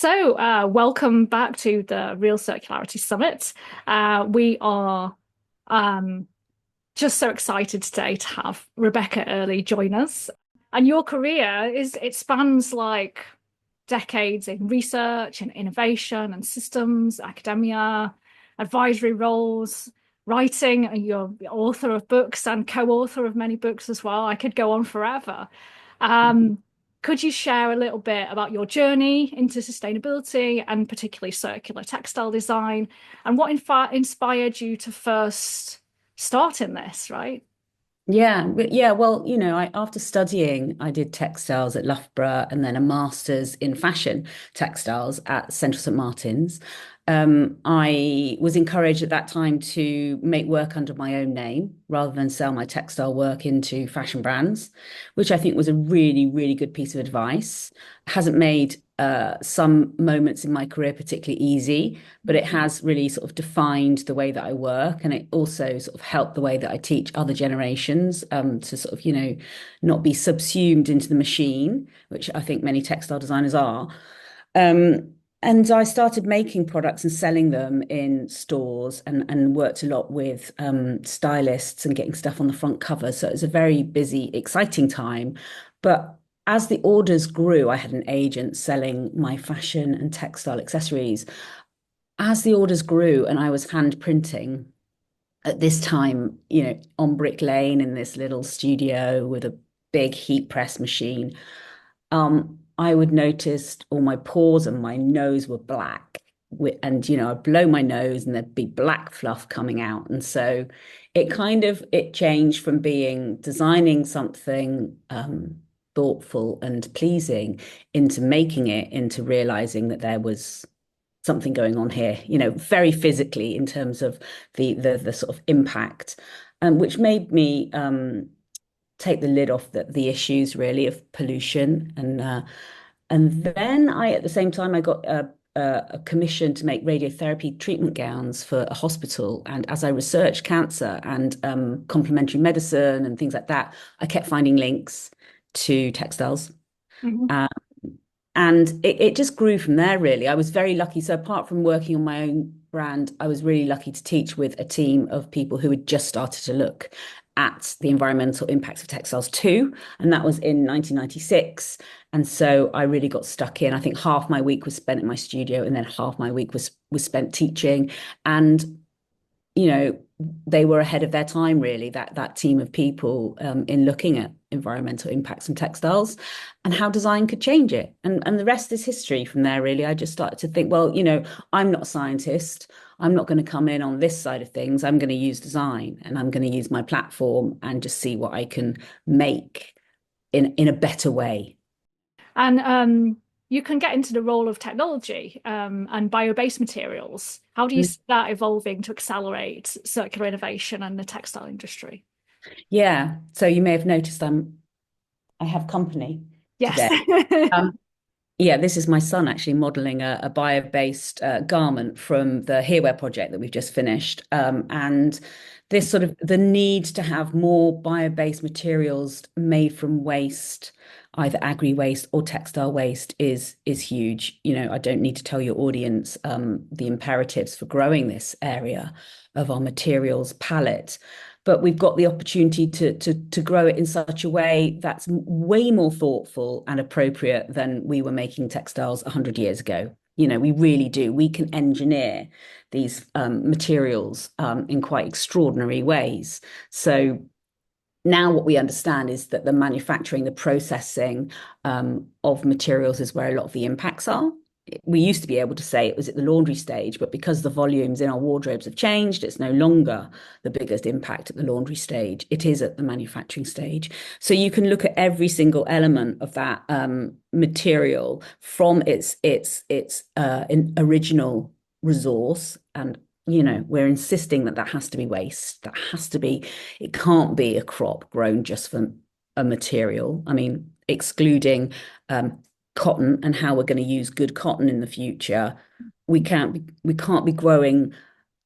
Welcome back to the Real Circularity Summit. We are um, just so excited today to have Rebecca Earley join us. And your career it spans like decades in research and innovation and systems, academia, advisory roles, writing, and you're the author of books and co-author of many books as well. I could go on forever. Um, could you share a little bit about your journey into sustainability and particularly circular textile design and what inspired you to first start in this, right? Yeah. Well, after studying, I did textiles at Loughborough and then a master's in fashion textiles at Central St. Martin's. I was encouraged at that time to make work under my own name rather than sell my textile work into fashion brands, which I think was a really, really good piece of advice. Hasn't made some moments in my career particularly easy, but it has really sort of defined the way that I work, and it also sort of helped the way that I teach other generations to sort of, not be subsumed into the machine, which I think many textile designers are. And I started making products and selling them in stores and worked a lot with stylists and getting stuff on the front cover. So it was a very busy, exciting time. But as the orders grew, I had an agent selling my fashion and textile accessories. As the orders grew and I was hand printing at this time, on Brick Lane in this little studio with a big heat press machine, I would notice all my pores and my nose were black. And I'd blow my nose and there'd be black fluff coming out. And so it changed from being designing something thoughtful and pleasing into making it, into realizing that there was something going on here, very physically in terms of the sort of impact, which made me take the lid off the issues really of pollution. And then at the same time, I got a commission to make radiotherapy treatment gowns for a hospital. And as I researched cancer and complementary medicine and things like that, I kept finding links to textiles. Mhm. Uh, and it just grew from there, really. I was very lucky. So apart from working on my own brand, I was really lucky to teach with a team of people who had just started to look at the environmental impacts of textiles too. And that was in 1996. And so I really got stuck in. I think half my week was spent in my studio and then half my week was spent teaching. And you know, they were ahead of their time, really, that team of people in looking at environmental impacts from textiles and how design could change it. And the rest is history from there, really. I just started to think, well, I'm not a scientist. I'm not going to come in on this side of things. I'm going to use design and I'm going to use my platform and just see what I can make in a better way. And you can get into the role of technology and bio-based materials. How do you see that evolving to accelerate circular innovation and the textile industry? Yeah. So you may have noticed I have company Yes. today. Um, Yeah, this is my son actually modeling a bio-based garment from the Hereware project that we've just finished. And this sort of the need to have more bio-based materials made from waste, either agri-waste or textile waste, is huge. I don't need to tell your audience the imperatives for growing this area of our materials palette. But we've got the opportunity to grow it in such a way that's way more thoughtful and appropriate than we were making textiles 100 years ago. We really do. We can engineer these materials in quite extraordinary ways. So now what we understand is that the manufacturing, the processing of materials is where a lot of the impacts are. We used to be able to say it was at the laundry stage, but because the volumes in our wardrobes have changed, it's no longer the biggest impact at the laundry stage. It is at the manufacturing stage. So you can look at every single element of that material from its original resource, and we're insisting that has to be waste. It can't be a crop grown just from a material. I mean, excluding cotton and how we're going to use good cotton in the future, we can't be growing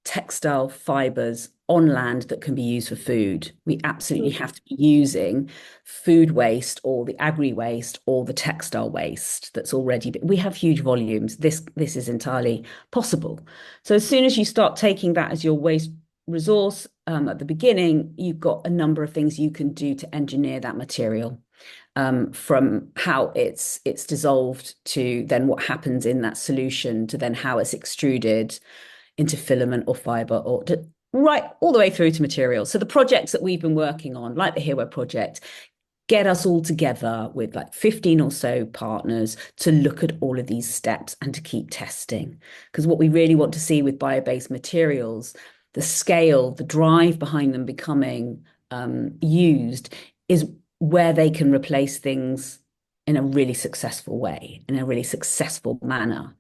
textile fibers on land that can be used for food. We absolutely have to be using food waste or the agri waste or the textile waste that's already we have huge volumes. This is entirely possible. So as soon as you start taking that as your waste resource at the beginning, you've got a number of things you can do to engineer that material. From how it's dissolved to then what happens in that solution to then how it's extruded into filament or fiber or right all the way through to materials. So the projects that we've been working on, like the Hero project, get us all together with like 15 or so partners to look at all of these steps and to keep testing. Because what we really want to see with bio-based materials, the scale, the drive behind them becoming used is where they can replace things in a really successful way, in a really successful manner.